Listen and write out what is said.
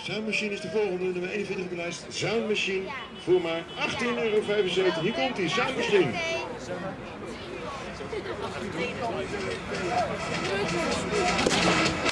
Soundmachine is de volgende, nummer 41 op de lijst. Soundmachine voor maar €18,75. Hier komt hij, Soundmachine. Okay.